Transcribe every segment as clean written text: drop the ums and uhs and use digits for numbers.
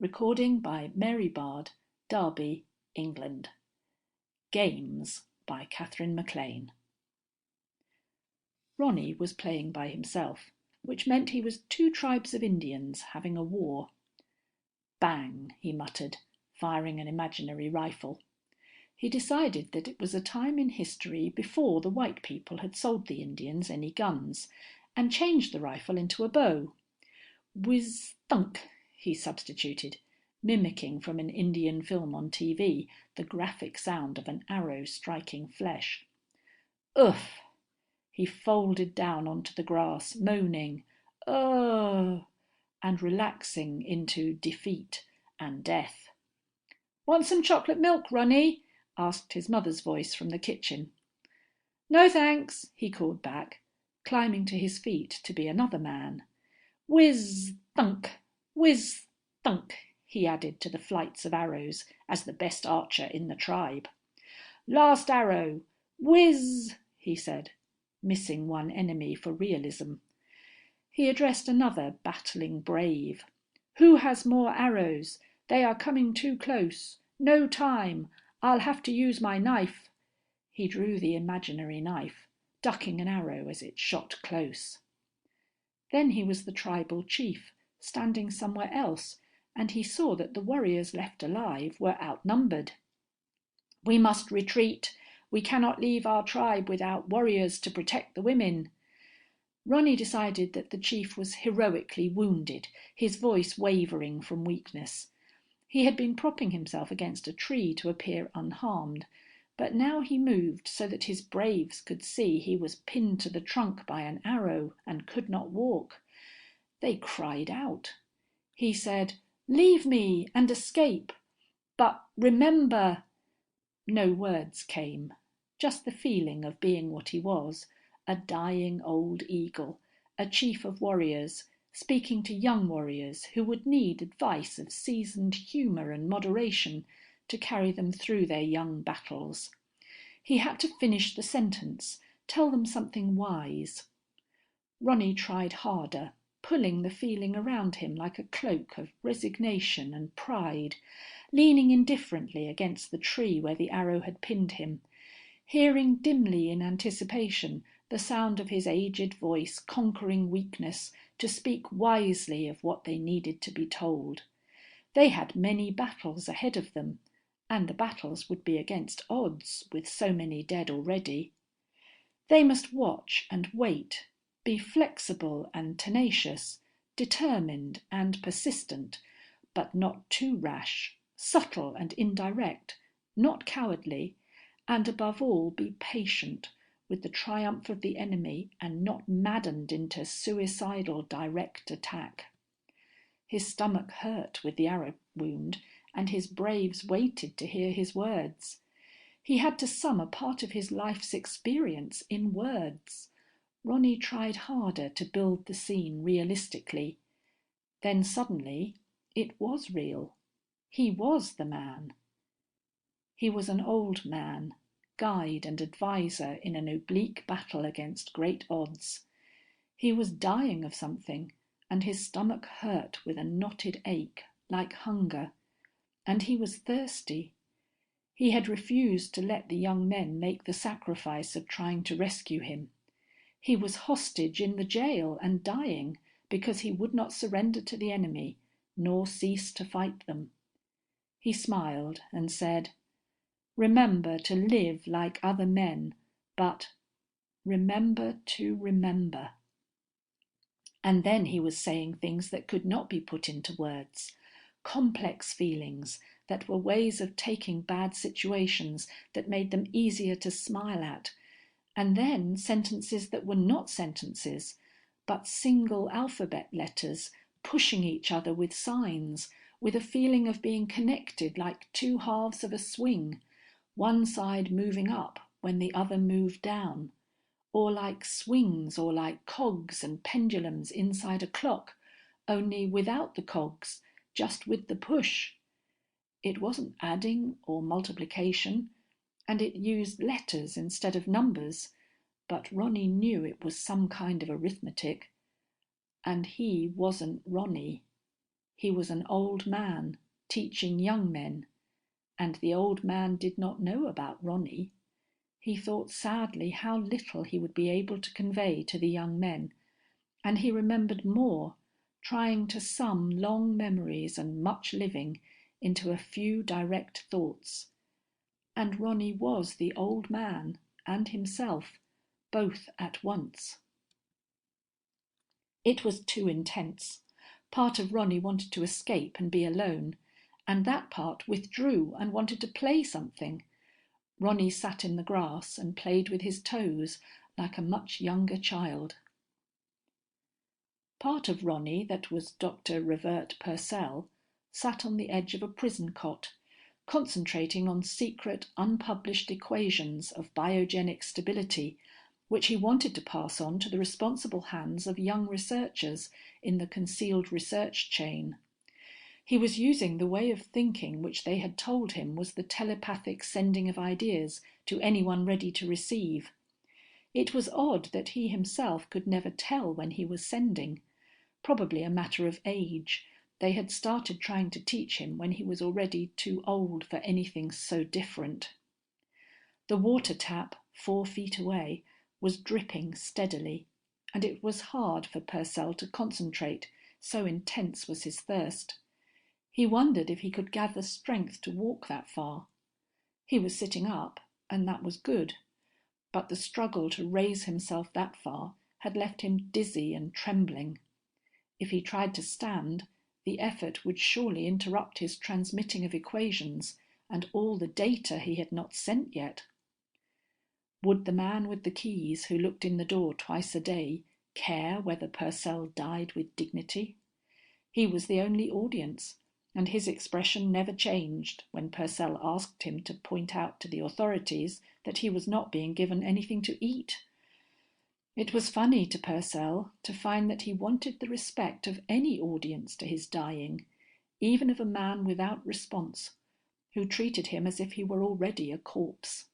Recording by Mary Bard, Derby, England. Games by Katherine MacLean. Ronnie was playing by himself, which meant he was two tribes of Indians having a war. Bang, he muttered, firing an imaginary rifle. He decided that it was a time in history before the white people had sold the Indians any guns, and changed the rifle into a bow. Whiz-thunk, he substituted, mimicking from an Indian film on TV the graphic sound of an arrow striking flesh. Oof! He folded down onto the grass, moaning, "Oh!" and relaxing into defeat and death. "Want some chocolate milk, Ronnie?" asked his mother's voice from the kitchen. "No, thanks," he called back, climbing to his feet to be another man. Whiz-thunk! Whiz-thunk! He added to the flights of arrows as the best archer in the tribe. "Last arrow! Whiz!" he said, missing one enemy for realism. He addressed another battling brave. "Who has more arrows? They are coming too close. No time. I'll have to use my knife." He drew the imaginary knife, ducking an arrow as it shot close. Then he was the tribal chief, standing somewhere else, and he saw that the warriors left alive were outnumbered. "We must retreat. We cannot leave our tribe without warriors to protect the women." Ronnie decided that the chief was heroically wounded, his voice wavering from weakness. He had been propping himself against a tree to appear unharmed, but now he moved so that his braves could see he was pinned to the trunk by an arrow and could not walk. They cried out. He said, "Leave me and escape. But remember." No words came, just the feeling of being what he was, a dying old eagle, a chief of warriors, speaking to young warriors who would need advice of seasoned humor and moderation to carry them through their young battles. He had to finish the sentence, tell them something wise. Ronnie tried harder, pulling the feeling around him like a cloak of resignation and pride, leaning indifferently against the tree where the arrow had pinned him, hearing dimly in anticipation the sound of his aged voice conquering weakness to speak wisely of what they needed to be told. They had many battles ahead of them, and the battles would be against odds with so many dead already. They must watch and wait, be flexible and tenacious, determined and persistent, but not too rash, subtle and indirect, not cowardly, and above all be patient with the triumph of the enemy and not maddened into suicidal direct attack. His stomach hurt with the arrow wound, and his braves waited to hear his words. He had to sum a part of his life's experience in words. Ronnie tried harder to build the scene realistically. Then suddenly, it was real. He was the man. He was an old man, guide and advisor in an oblique battle against great odds. He was dying of something, and his stomach hurt with a knotted ache, like hunger. And he was thirsty. He had refused to let the young men make the sacrifice of trying to rescue him. He was hostage in the jail and dying because he would not surrender to the enemy, nor cease to fight them. He smiled and said, "Remember to live like other men, but remember to remember." And then he was saying things that could not be put into words, complex feelings that were ways of taking bad situations that made them easier to smile at, and then sentences that were not sentences, but single alphabet letters pushing each other with signs, with a feeling of being connected like two halves of a swing, one side moving up when the other moved down, or like swings or like cogs and pendulums inside a clock, only without the cogs, just with the push. It wasn't adding or multiplication, and it used letters instead of numbers, but Ronnie knew it was some kind of arithmetic. And he wasn't Ronnie. He was an old man teaching young men, and the old man did not know about Ronnie. He thought sadly how little he would be able to convey to the young men, and he remembered more, trying to sum long memories and much living into a few direct thoughts. And Ronnie was the old man and himself, both at once. It was too intense. Part of Ronnie wanted to escape and be alone, and that part withdrew and wanted to play something. Ronnie sat in the grass and played with his toes like a much younger child. Part of Ronnie, that was Dr. Revert Purcell, sat on the edge of a prison cot, concentrating on secret, unpublished equations of biogenic stability, which he wanted to pass on to the responsible hands of young researchers in the concealed research chain. He was using the way of thinking which they had told him was the telepathic sending of ideas to anyone ready to receive. It was odd that he himself could never tell when he was sending. Probably a matter of age. They had started trying to teach him when he was already too old for anything so different. The water tap, 4 feet away, was dripping steadily, and it was hard for Purcell to concentrate, so intense was his thirst. He wondered if he could gather strength to walk that far. He was sitting up, and that was good, but the struggle to raise himself that far had left him dizzy and trembling. If he tried to stand, the effort would surely interrupt his transmitting of equations and all the data he had not sent yet. Would the man with the keys who looked in the door twice a day care whether Purcell died with dignity? He was the only audience, and his expression never changed when Purcell asked him to point out to the authorities that he was not being given anything to eat. It was funny to Purcell to find that he wanted the respect of any audience to his dying, even of a man without response, who treated him as if he were already a corpse.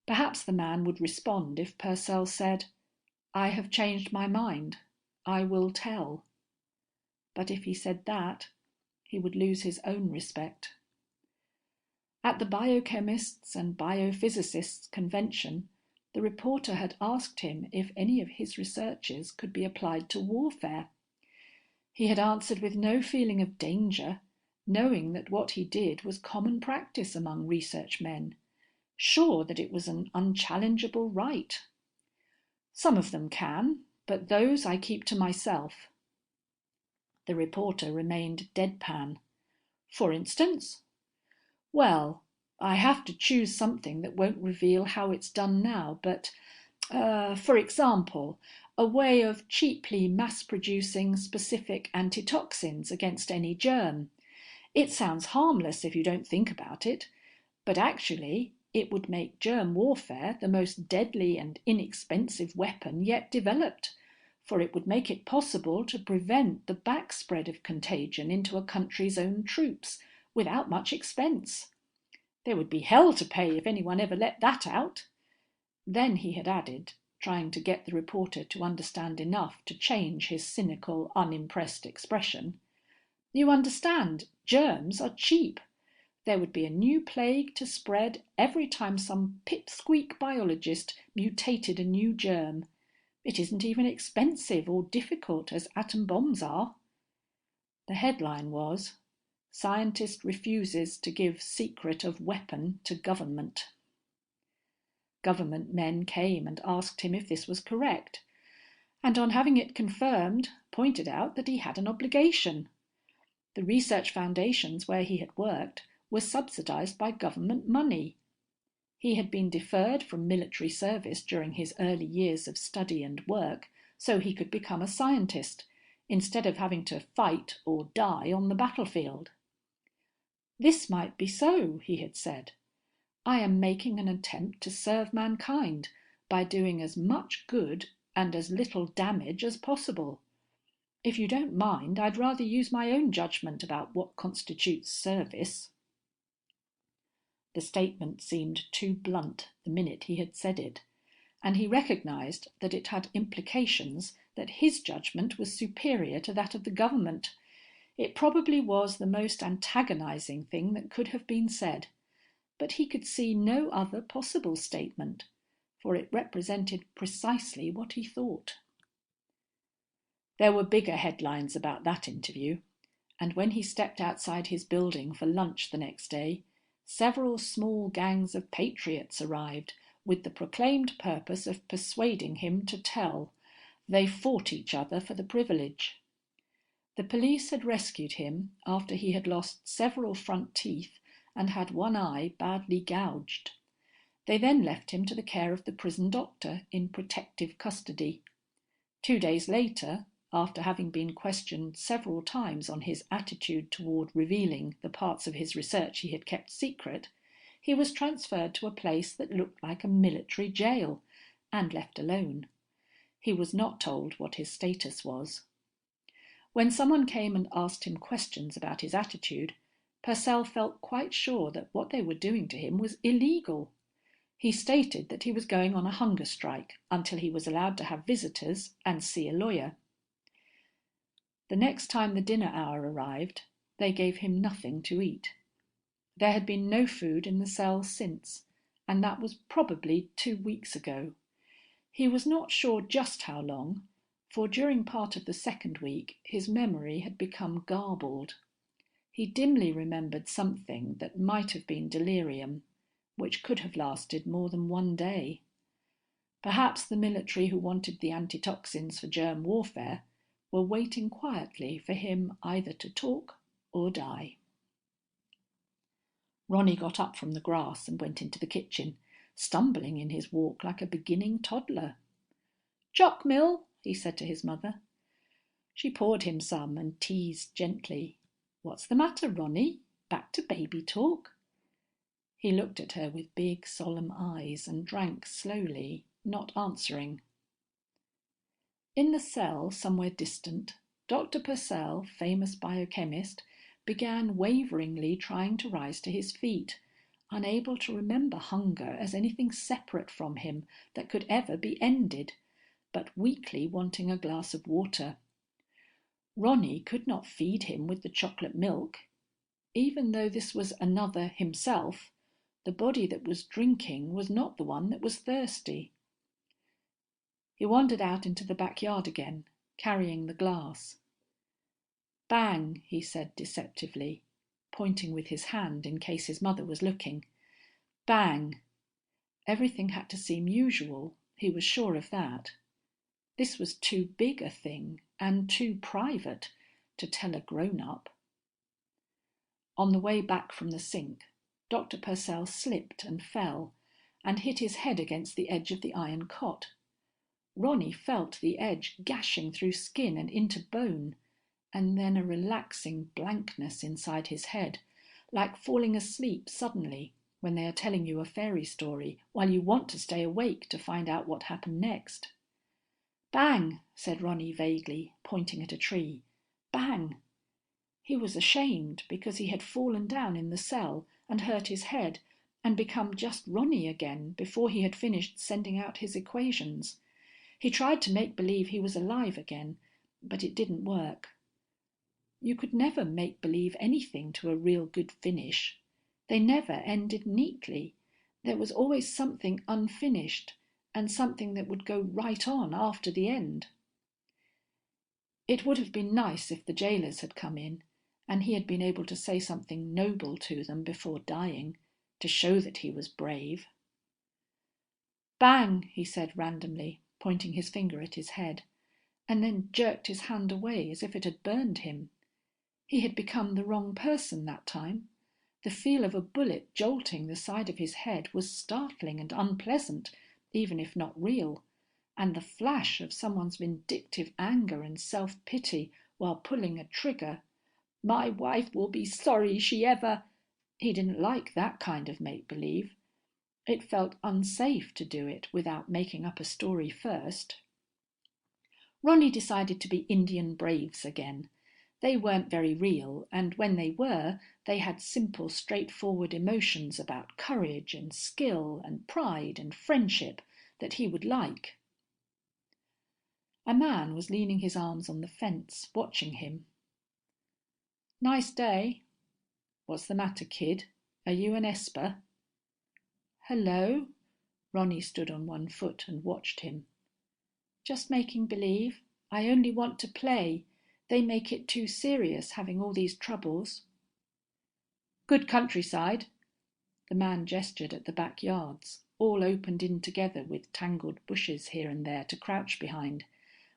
Perhaps the man would respond if Purcell said, "I have changed my mind. I will tell." But if he said that, he would lose his own respect. At the biochemists and biophysicists convention, the reporter had asked him if any of his researches could be applied to warfare. He had answered with no feeling of danger, knowing that what he did was common practice among research men, sure that it was an unchallengeable right. "Some of them can, but those I keep to myself." The reporter remained deadpan. "For instance?" "Well, I have to choose something that won't reveal how it's done now, but, for example, a way of cheaply mass-producing specific antitoxins against any germ. It sounds harmless if you don't think about it, but actually it would make germ warfare the most deadly and inexpensive weapon yet developed, for it would make it possible to prevent the backspread of contagion into a country's own troops without much expense. There would be hell to pay if anyone ever let that out." Then he had added, trying to get the reporter to understand enough to change his cynical, unimpressed expression, "You understand, germs are cheap. There would be a new plague to spread every time some pipsqueak biologist mutated a new germ. It isn't even expensive or difficult as atom bombs are." The headline was, "Scientist refuses to give secret of weapon to government." Government men came and asked him if this was correct, and on having it confirmed, pointed out that he had an obligation. The research foundations where he had worked were subsidized by government money. He had been deferred from military service during his early years of study and work, so he could become a scientist, instead of having to fight or die on the battlefield. "This might be so," he had said. "I am making an attempt to serve mankind by doing as much good and as little damage as possible. If you don't mind, I'd rather use my own judgment about what constitutes service." The statement seemed too blunt the minute he had said it, and he recognized that it had implications that his judgment was superior to that of the government. It probably was the most antagonizing thing that could have been said, but he could see no other possible statement, for it represented precisely what he thought. There were bigger headlines about that interview, and when he stepped outside his building for lunch the next day, several small gangs of patriots arrived with the proclaimed purpose of persuading him to tell. They fought each other for the privilege. The police had rescued him after he had lost several front teeth and had one eye badly gouged. They then left him to the care of the prison doctor in protective custody. 2 days later, after having been questioned several times on his attitude toward revealing the parts of his research he had kept secret, he was transferred to a place that looked like a military jail and left alone. He was not told what his status was. When someone came and asked him questions about his attitude, Purcell felt quite sure that what they were doing to him was illegal. He stated that he was going on a hunger strike until he was allowed to have visitors and see a lawyer. The next time the dinner hour arrived, they gave him nothing to eat. There had been no food in the cell since, and that was probably 2 weeks ago. He was not sure just how long, for during part of the second week his memory had become garbled. He dimly remembered something that might have been delirium, which could have lasted more than 1 day. Perhaps the military who wanted the antitoxins for germ warfare were waiting quietly for him either to talk or die. Ronnie got up from the grass and went into the kitchen, stumbling in his walk like a beginning toddler. "Jock mill," he said to his mother. She poured him some and teased gently. "What's the matter, Ronnie? Back to baby talk?" He looked at her with big, solemn eyes and drank slowly, not answering. In the cell, somewhere distant, Dr. Purcell, famous biochemist, began waveringly trying to rise to his feet, unable to remember hunger as anything separate from him that could ever be ended, but weakly wanting a glass of water. Ronnie could not feed him with the chocolate milk. Even though this was another himself, the body that was drinking was not the one that was thirsty. He wandered out into the backyard again, carrying the glass. "Bang," he said deceptively, pointing with his hand in case his mother was looking. "Bang." Everything had to seem usual, he was sure of that. This was too big a thing, and too private, to tell a grown-up. On the way back from the sink, Dr. Purcell slipped and fell, and hit his head against the edge of the iron cot. Ronnie felt the edge gashing through skin and into bone, and then a relaxing blankness inside his head, like falling asleep suddenly when they are telling you a fairy story while you want to stay awake to find out what happened next. "Bang," said Ronnie vaguely, pointing at a tree. "Bang." He was ashamed because he had fallen down in the cell and hurt his head and become just Ronnie again before he had finished sending out his equations. He tried to make believe he was alive again, but it didn't work. You could never make believe anything to a real good finish. They never ended neatly. There was always something unfinished and something that would go right on after the end. It would have been nice if the jailers had come in and he had been able to say something noble to them before dying, to show that he was brave. "Bang," he said randomly, pointing his finger at his head, and then jerked his hand away as if it had burned him. He had become the wrong person that time. The feel of a bullet jolting the side of his head was startling and unpleasant, even if not real, and the flash of someone's vindictive anger and self-pity while pulling a trigger. "My wife will be sorry she ever..." He didn't like that kind of make-believe. It felt unsafe to do it without making up a story first. Ronnie decided to be Indian braves again. They weren't very real, and when they were, they had simple, straightforward emotions about courage and skill and pride and friendship that he would like. A man was leaning his arms on the fence, watching him. Nice day. What's the matter, kid? Are you an Esper? Hello. Ronnie stood on one foot and watched him. Just making believe. I only want to play. They make it too serious having all these troubles. Good countryside. The man gestured at the backyards, all opened in together with tangled bushes here and there to crouch behind,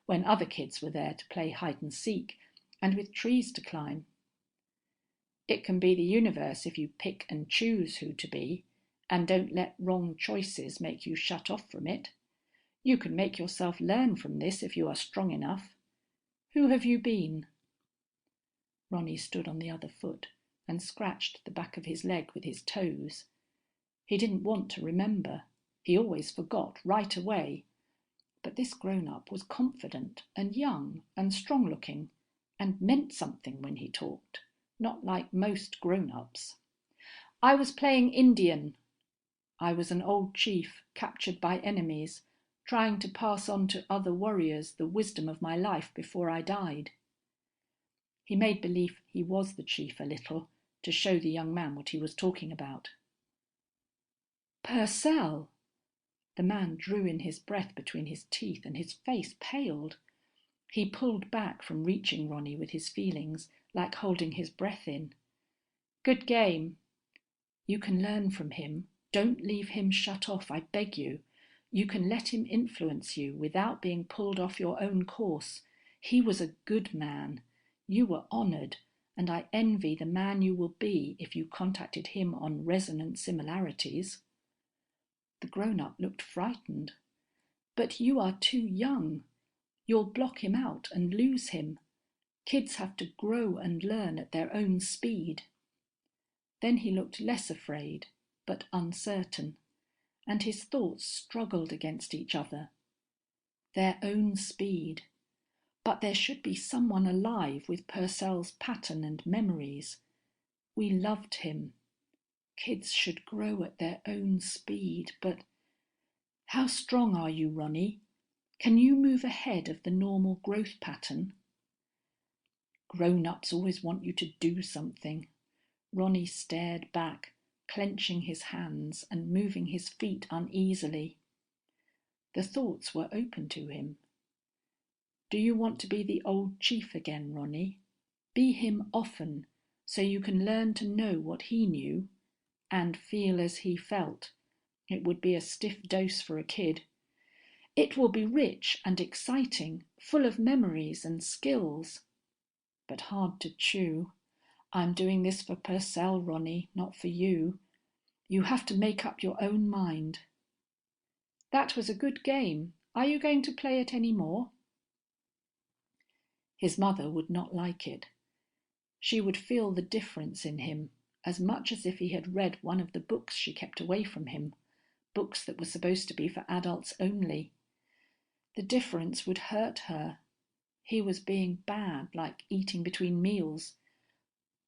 when other kids were there to play hide and seek, and with trees to climb. It can be the universe if you pick and choose who to be, and don't let wrong choices make you shut off from it. You can make yourself learn from this if you are strong enough. Who have you been? Ronnie stood on the other foot and scratched the back of his leg with his toes. He didn't want to remember. He always forgot right away. But this grown-up was confident and young and strong-looking and meant something when he talked, not like most grown-ups. I was playing Indian. I was an old chief captured by enemies, trying to pass on to other warriors the wisdom of my life before I died. He made believe he was the chief a little to show the young man what he was talking about. Purcell! The man drew in his breath between his teeth and his face paled. He pulled back from reaching Ronnie with his feelings, like holding his breath in. Good game. You can learn from him. Don't leave him shut off, I beg you. You can let him influence you without being pulled off your own course. He was a good man. You were honored, and I envy the man you will be if you contacted him on resonant similarities. The grown-up looked frightened. But you are too young. You'll block him out and lose him. Kids have to grow and learn at their own speed. Then he looked less afraid, but uncertain, and his thoughts struggled against each other. Their own speed. But there should be someone alive with Purcell's pattern and memories. We loved him. Kids should grow at their own speed, but... How strong are you, Ronnie? Can you move ahead of the normal growth pattern? Grown-ups always want you to do something. Ronnie stared back, clenching his hands and moving his feet uneasily. The thoughts were open to him. Do you want to be the old chief again, Ronnie? Be him often, so you can learn to know what he knew and feel as he felt. It would be a stiff dose for a kid. It will be rich and exciting, full of memories and skills. But hard to chew. I'm doing this for Purcell, Ronnie, not for you. You have to make up your own mind. That was a good game. Are you going to play it any more? His mother would not like it. She would feel the difference in him, as much as if he had read one of the books she kept away from him, books that were supposed to be for adults only. The difference would hurt her. He was being bad, like eating between meals.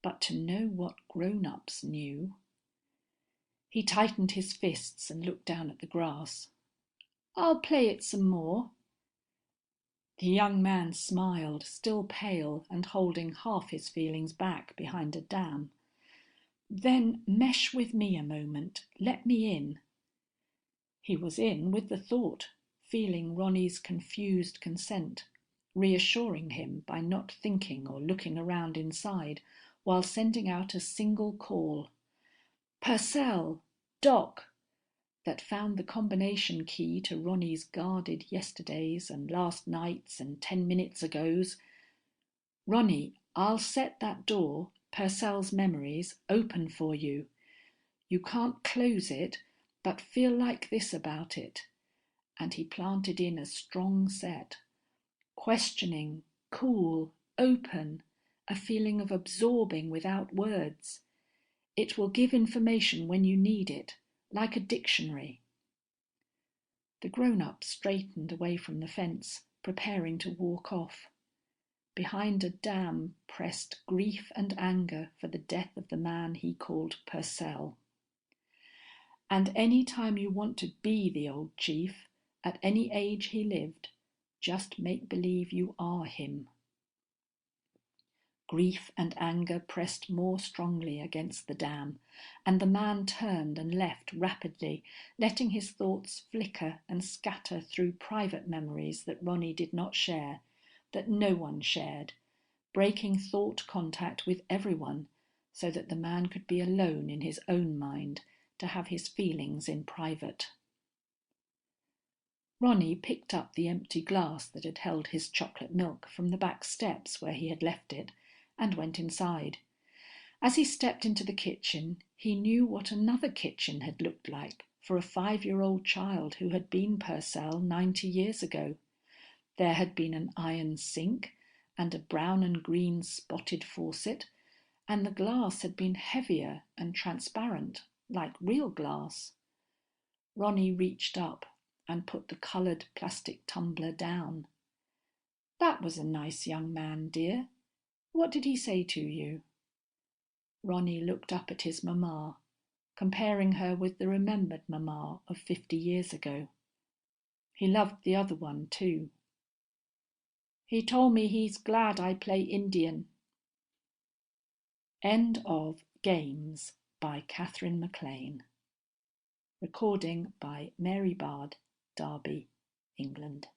But to know what grown-ups knew... He tightened his fists and looked down at the grass. I'll play it some more. The young man smiled, still pale and holding half his feelings back behind a dam. Then mesh with me a moment. Let me in. He was in with the thought, feeling Ronnie's confused consent, reassuring him by not thinking or looking around inside, while sending out a single call. Purcell! Doc! That found the combination key to Ronnie's guarded yesterdays and last nights and 10 minutes ago's. Ronnie, I'll set that door, Purcell's memories, open for you. You can't close it, but feel like this about it. And he planted in a strong set. Questioning, cool, open, a feeling of absorbing without words. It will give information when you need it, like a dictionary. The grown-up straightened away from the fence, preparing to walk off. Behind a dam pressed grief and anger for the death of the man he called Purcell. And any time you want to be the old chief, at any age he lived, just make believe you are him. Grief and anger pressed more strongly against the dam, and the man turned and left rapidly, letting his thoughts flicker and scatter through private memories that Ronnie did not share, that no one shared, breaking thought contact with everyone so that the man could be alone in his own mind to have his feelings in private. Ronnie picked up the empty glass that had held his chocolate milk from the back steps where he had left it and went inside. As he stepped into the kitchen, he knew what another kitchen had looked like for a 5-year-old child who had been Purcell 90 years ago. There had been an iron sink and a brown and green spotted faucet, and the glass had been heavier and transparent, like real glass. Ronnie reached up and put the coloured plastic tumbler down. "That was a nice young man, dear. What did he say to you?" Ronnie looked up at his mamma, comparing her with the remembered mamma of 50 years ago. He loved the other one too. "He told me he's glad I play Indian." End of Games by Katherine MacLean. Recording by Mary Bard, Derby, England.